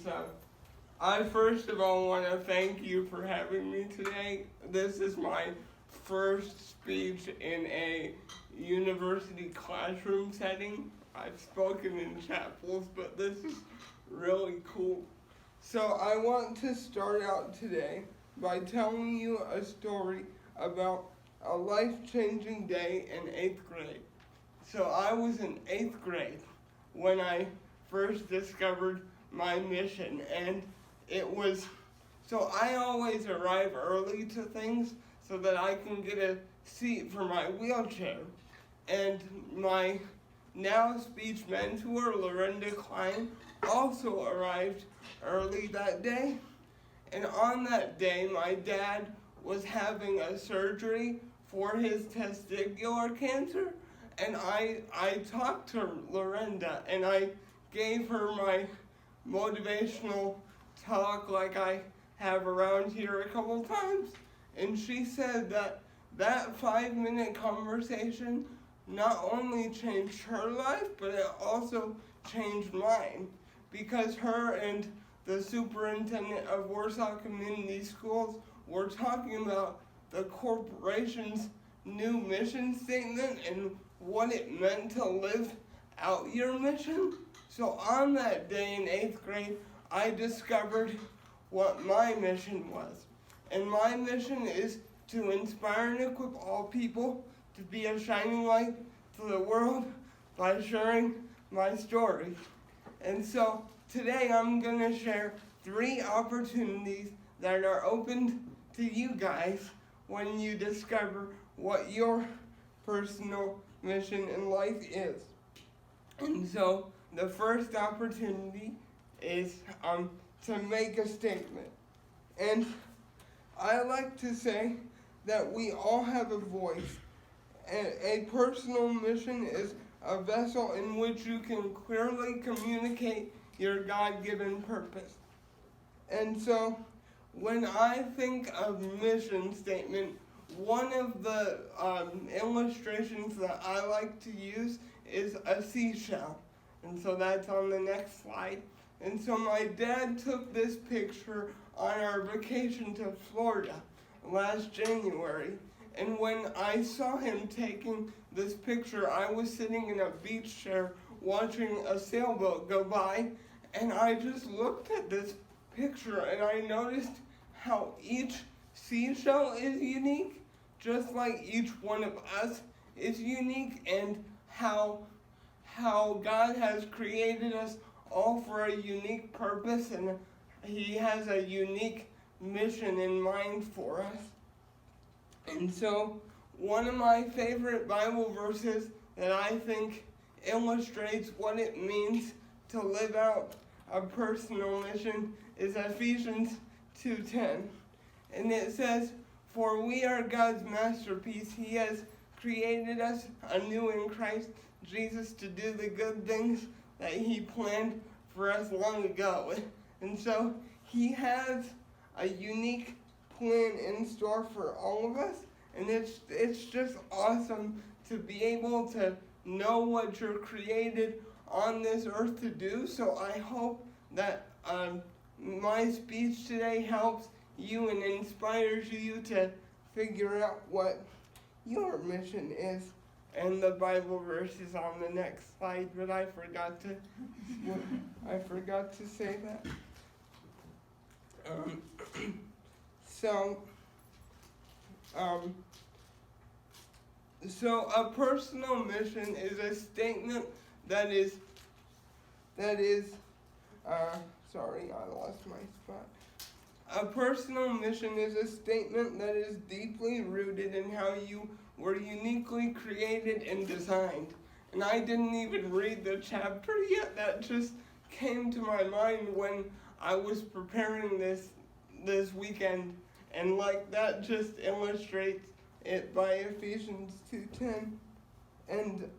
so I first of all want to thank you for having me today. This is my first speech in a university classroom setting. I've spoken in chapels, but this is really cool. So I want to start out today by telling you a story about a life-changing day in 8th grade. So I was in 8th grade when I first discovered my mission, and so I always arrive early to things so that I can get a seat for my wheelchair. And my now speech mentor, Lorinda Klein, also arrived early that day. And on that day, my dad was having a surgery for his testicular cancer. And I talked to Lorinda and I gave her my motivational talk like I have around here a couple times. And she said that 5-minute conversation not only changed her life, but it also changed mine. Because her and the superintendent of Warsaw Community Schools were talking about the corporation's new mission statement and what it meant to live out your mission. So on that day in 8th grade, I discovered what my mission was. And my mission is to inspire and equip all people to be a shining light to the world by sharing my story. And so today I'm going to share 3 opportunities that are open to you guys when you discover what your personal mission in life is. And so the first opportunity is to make a statement. And I like to say that we all have a voice. A personal mission is a vessel in which you can clearly communicate your God-given purpose. And so when I think of mission statement, one of the illustrations that I like to use is a seashell. And so that's on the next slide. And so my dad took this picture on our vacation to Florida last January. And when I saw him taking this picture, I was sitting in a beach chair watching a sailboat go by. And I just looked at this picture and I noticed how each seashell is unique, just like each one of us is unique, and how God has created us all for a unique purpose, and He has a unique mission in mind for us. And so one of my favorite Bible verses that I think illustrates what it means to live out a personal mission is Ephesians 2:10. And it says, "For we are God's masterpiece. He has created us anew in Christ Jesus to do the good things that He planned for us long ago." And so He has a unique plan in store for all of us. And it's just awesome to be able to know what you're created on this earth to do. So I hope that my speech today helps you and inspires you to figure out what your mission is. And the Bible verse is on the next slide, but I forgot to say that. So a personal mission is a statement that is sorry, I lost my spot. A personal mission is a statement that is deeply rooted in how you were uniquely created and designed. And I didn't even read the chapter yet. That just came to my mind when I was preparing this weekend. And like that just illustrates it by Ephesians 2:10. And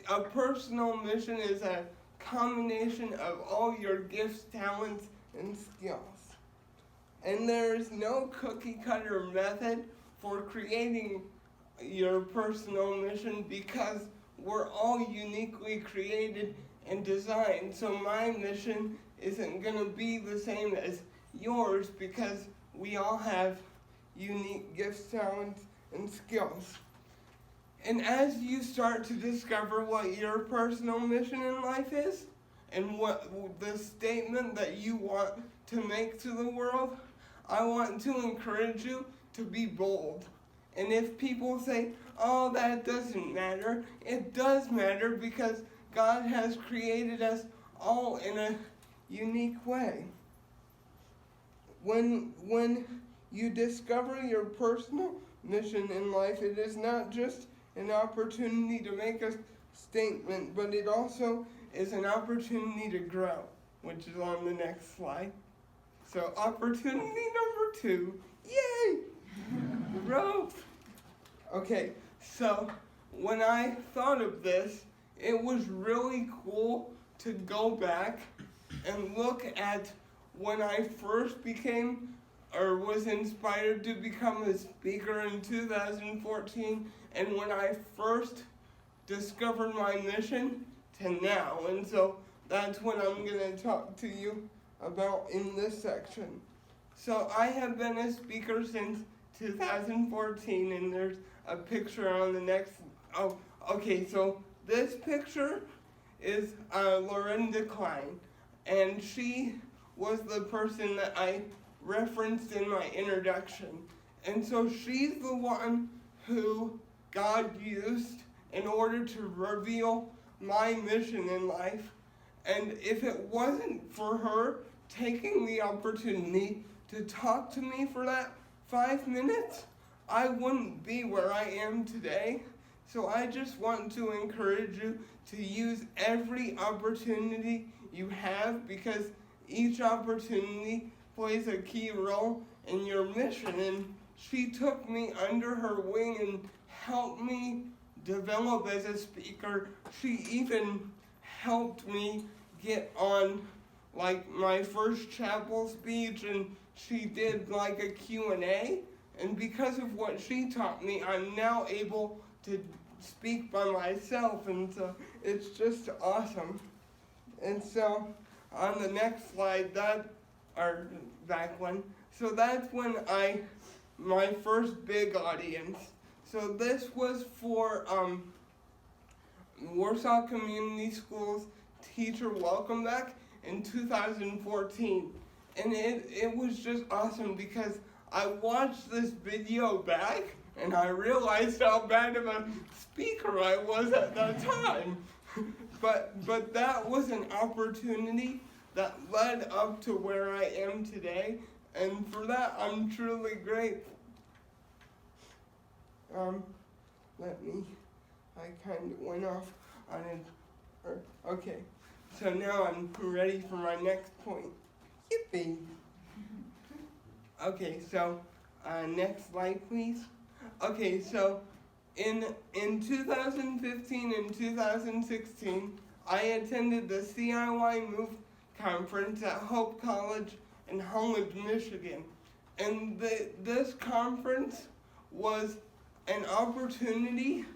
a personal mission is a combination of all your gifts, talents, and skills. And there is no cookie cutter method for creating your personal mission because we're all uniquely created and design. So my mission isn't going to be the same as yours because we all have unique gifts, talents, and skills. And as you start to discover what your personal mission in life is and what the statement that you want to make to the world, I want to encourage you to be bold. And if people say, oh, that doesn't matter, it does matter because God has created us all in a unique way. When you discover your personal mission in life, it is not just an opportunity to make a statement, but it also is an opportunity to grow, which is on the next slide. So opportunity number 2, yay! Growth. Okay, so when I thought of this, it was really cool to go back and look at when I first became or was inspired to become a speaker in 2014 and when I first discovered my mission to now. And so that's what I'm going to talk to you about in this section. So I have been a speaker since 2014 and there's a picture on the next, oh, okay, so this picture is Lorinda Klein, and she was the person that I referenced in my introduction. And so she's the one who God used in order to reveal my mission in life. And if it wasn't for her taking the opportunity to talk to me for that 5 minutes, I wouldn't be where I am today. So I just want to encourage you to use every opportunity you have because each opportunity plays a key role in your mission. And she took me under her wing and helped me develop as a speaker. She even helped me get on like my first chapel speech, and she did like a Q&A. And because of what she taught me, I'm now able to speak by myself, and so it's just awesome. And so on the next slide, or back one, so that's when my first big audience. So this was for Warsaw Community Schools Teacher Welcome Back in 2014. And it was just awesome because I watched this video back and I realized how bad of a speaker I was at that time. But that was an opportunity that led up to where I am today, and for that I'm truly grateful. I kind of went off on it. Okay, so now I'm ready for my next point. Yippee! Okay, so next slide, please. Okay, so in 2015 and 2016, I attended the CIY Move conference at Hope College in Holland, Michigan. And this conference was an opportunity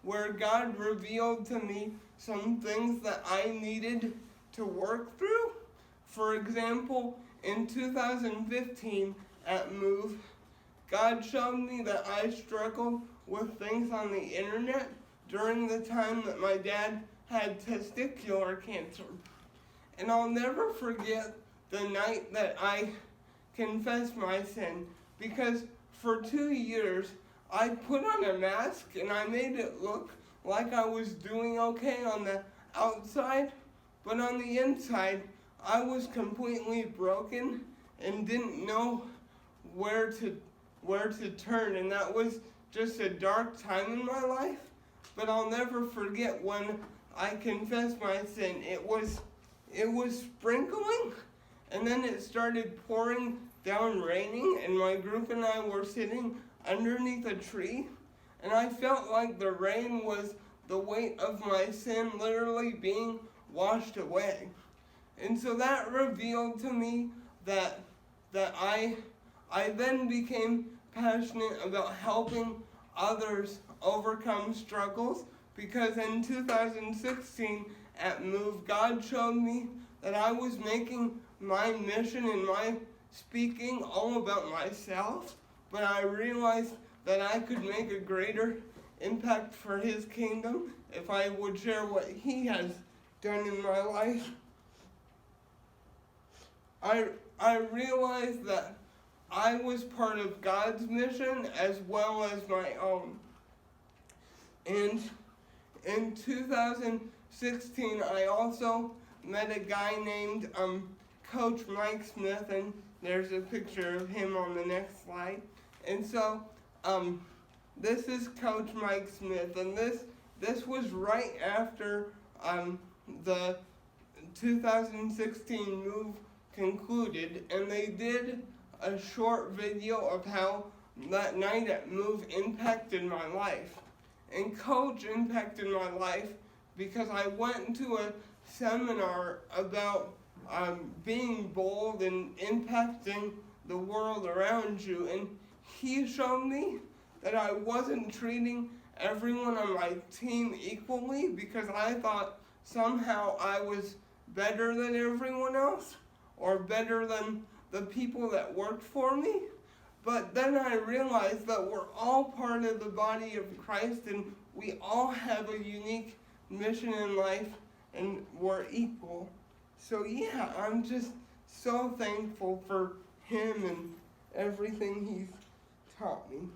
where God revealed to me some things that I needed to work through. For example, in 2015 at Move, God showed me that I struggled with things on the internet during the time that my dad had testicular cancer. And I'll never forget the night that I confessed my sin, because for 2 years I put on a mask and I made it look like I was doing okay on the outside, but on the inside I was completely broken and didn't know where to turn, and that was just a dark time in my life. But I'll never forget when I confessed my sin. It was sprinkling, and then it started pouring down raining, and my group and I were sitting underneath a tree, and I felt like the rain was the weight of my sin literally being washed away. And so that revealed to me that I then became passionate about helping others overcome struggles, because in 2016 at Move, God showed me that I was making my mission and my speaking all about myself, but I realized that I could make a greater impact for His kingdom if I would share what He has done in my life. I realized that I was part of God's mission as well as my own. And in 2016, I also met a guy named Coach Mike Smith, and there's a picture of him on the next slide. And so, this is Coach Mike Smith, and this was right after the 2016 Move concluded, and they did a short video of how that night at Move impacted my life. And Coach impacted my life because I went to a seminar about being bold and impacting the world around you, and he showed me that I wasn't treating everyone on my team equally because I thought somehow I was better than everyone else or better than the people that worked for me. But then I realized that we're all part of the body of Christ and we all have a unique mission in life and we're equal. So yeah, I'm just so thankful for him and everything he's taught me.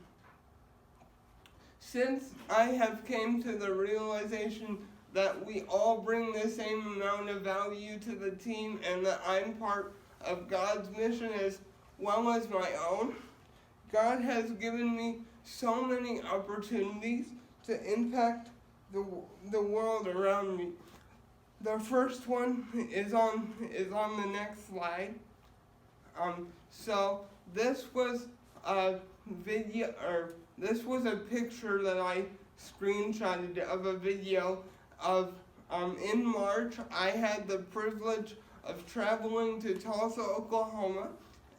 Since I have came to the realization that we all bring the same amount of value to the team and that I'm part of God's mission as well as my own, God has given me so many opportunities to impact the world around me. The first one is on the next slide. So this was a video, or this was a picture that I screenshotted of a video of in March. I had the privilege of traveling to Tulsa, Oklahoma,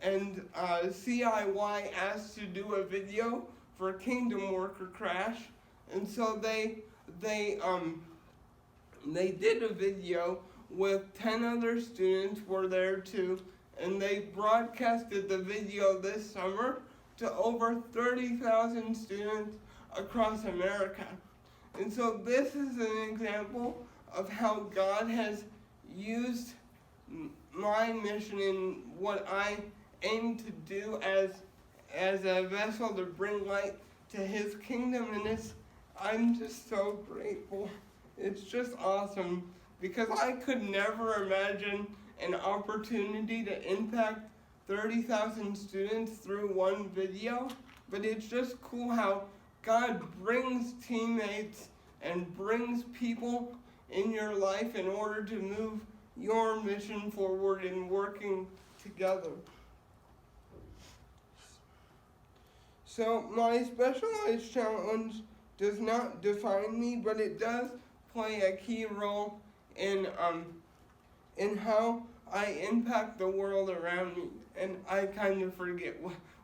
and CIY asked to do a video for Kingdom Worker Crash, and so they did a video with 10 other students were there too, and they broadcasted the video this summer to over 30,000 students across America. And so this is an example of how God has used my mission and what I aim to do as a vessel to bring light to His kingdom, and I'm just so grateful. It's just awesome because I could never imagine an opportunity to impact 30,000 students through one video, but it's just cool how God brings teammates and brings people in your life in order to move your mission forward and working together. So my specialized challenge does not define me, but it does play a key role in how I impact the world around me. And I kind of forget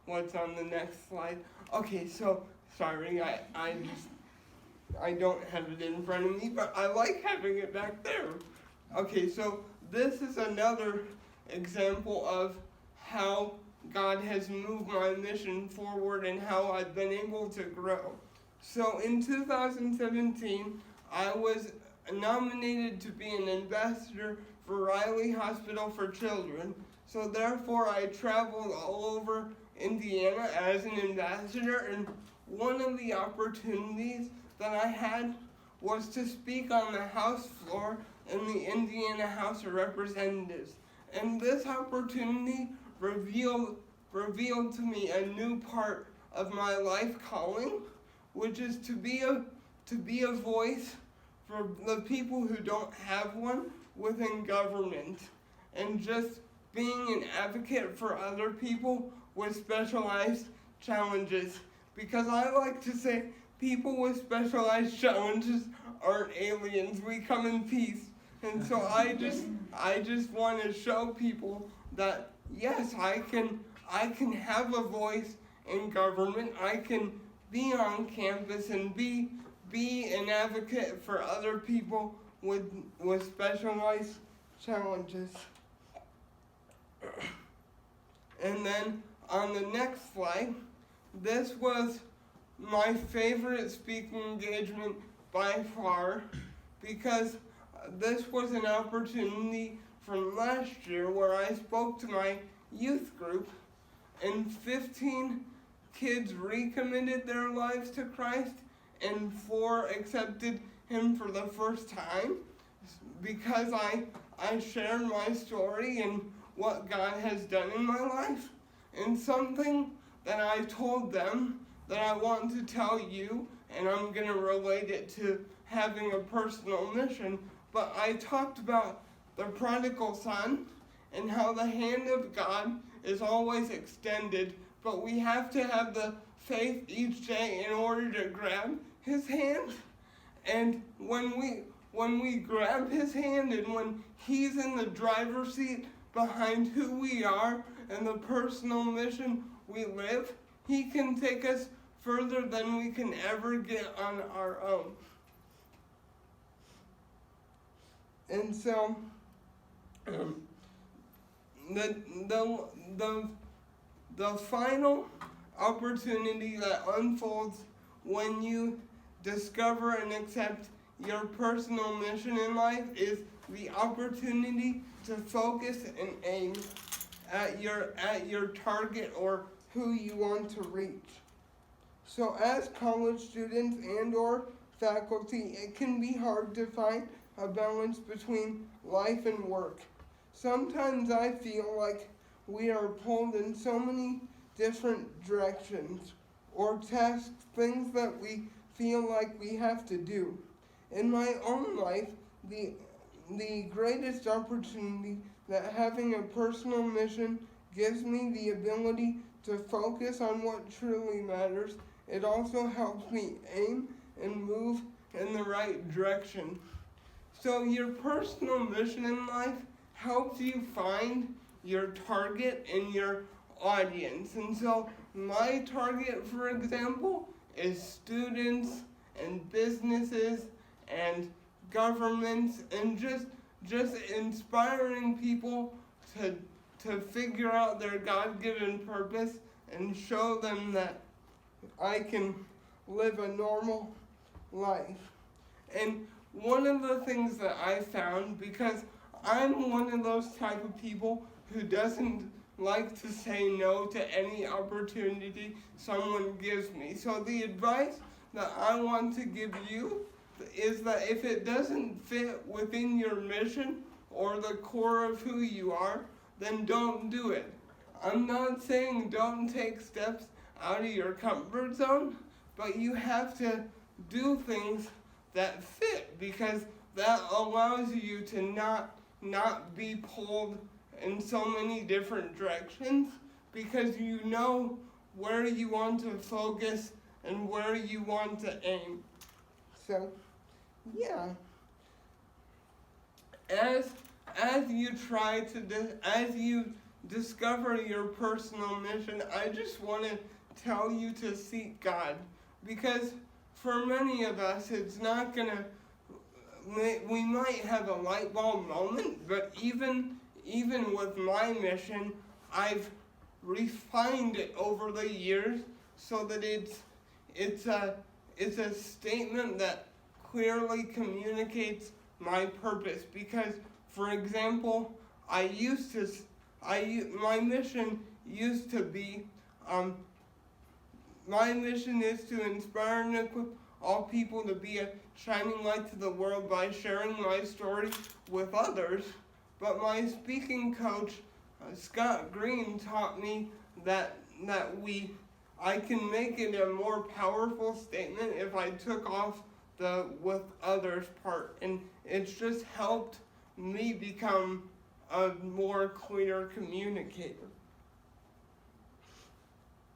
what's on the next slide. Okay, so sorry, I don't have it in front of me, but I like having it back there. Okay, so this is another example of how God has moved my mission forward and how I've been able to grow. So in 2017, I was nominated to be an ambassador for Riley Hospital for Children. So therefore I traveled all over Indiana as an ambassador, and one of the opportunities that I had was to speak on the House floor in the Indiana House of Representatives. And this opportunity revealed to me a new part of my life calling, which is to be a voice for the people who don't have one within government, and just being an advocate for other people with specialized challenges. Because I like to say people with specialized challenges aren't aliens, we come in peace. And so I just want to show people that yes, I can have a voice in government. I can be on campus and be an advocate for other people with specialized challenges. And then on the next slide, this was my favorite speaking engagement by far, because this was an opportunity from last year where I spoke to my youth group, and 15 kids recommitted their lives to Christ, and 4 accepted Him for the first time, because I shared my story and what God has done in my life. And something that I told them that I want to tell you, and I'm going to relate it to having a personal mission, but I talked about the prodigal son and how the hand of God is always extended, but we have to have the faith each day in order to grab His hand. And when we grab His hand, and when He's in the driver's seat behind who we are and the personal mission we live, He can take us further than we can ever get on our own. And so, the final opportunity that unfolds when you discover and accept your personal mission in life is the opportunity to focus and aim at your target or who you want to reach. So as college students and or faculty, it can be hard to find a balance between life and work. Sometimes I feel like we are pulled in so many different directions or tasks, things that we feel like we have to do. In my own life, the greatest opportunity that having a personal mission gives me the ability to focus on what truly matters. It also helps me aim and move in the right direction. So your personal mission in life helps you find your target and your audience. And so my target, for example, is students and businesses and governments, and just inspiring people to figure out their God-given purpose and show them that I can live a normal life. And one of the things that I found, because I'm one of those type of people who doesn't like to say no to any opportunity someone gives me. So the advice that I want to give you is that if it doesn't fit within your mission or the core of who you are, then don't do it. I'm not saying don't take steps out of your comfort zone, but you have to do things that fit, because that allows you to not be pulled in so many different directions, because you know where you want to focus and where you want to aim. So, yeah. As you discover your personal mission, I just want to tell you to seek God, because for many of us, it's not gonna. We might have a light bulb moment, but even with my mission, I've refined it over the years so that it's a statement that clearly communicates my purpose. Because, for example, my mission used to be, my mission is to inspire and equip all people to be a shining light to the world by sharing my story with others. But my speaking coach, Scott Green, taught me that I can make it a more powerful statement if I took off the with others part, and it's just helped me become a more clear communicator.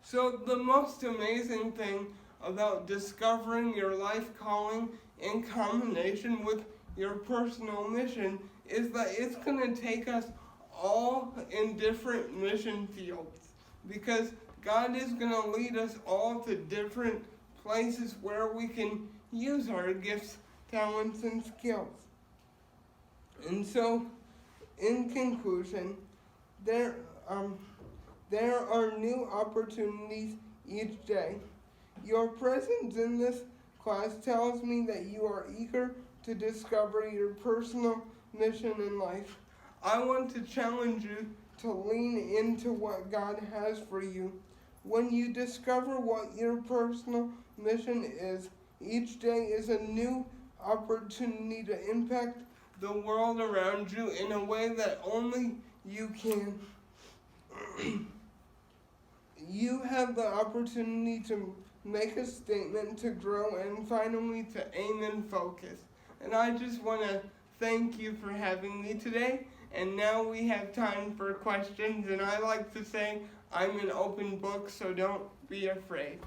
So the most amazing thing about discovering your life calling in combination with your personal mission is that it's going to take us all in different mission fields, because God is going to lead us all to different places where we can use our gifts, talents, and skills. And so, in conclusion, there are new opportunities each day. Your presence in this class tells me that you are eager to discover your personal mission in life. I want to challenge you to lean into what God has for you. When you discover what your personal mission is, each day is a new opportunity to impact the world around you in a way that only you can. You have the opportunity to make a statement, to grow, and finally to aim and focus. And I just want to thank you for having me today. And now we have time for questions, and I like to say I'm an open book, so don't be afraid.